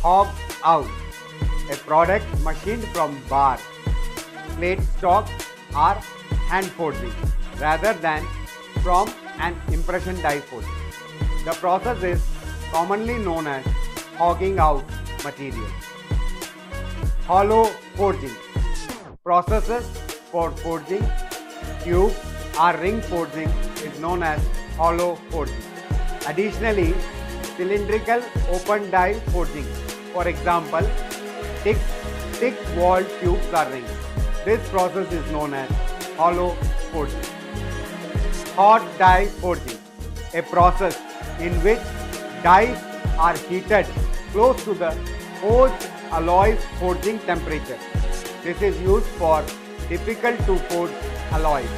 hogged out, a product machined from bar, plate stock or hand forging rather than from an impression die forging. The process is commonly known as hogging out material. Hollow forging. Processes for forging cube or ring forging is known as hollow forging. Additionally, cylindrical open die forging, for example, thick walled tubes or rings. This process is known as hollow forging. Hot die forging, a process in which dies are heated close to the forged alloy's forging temperature. This is used for difficult to forge alloys.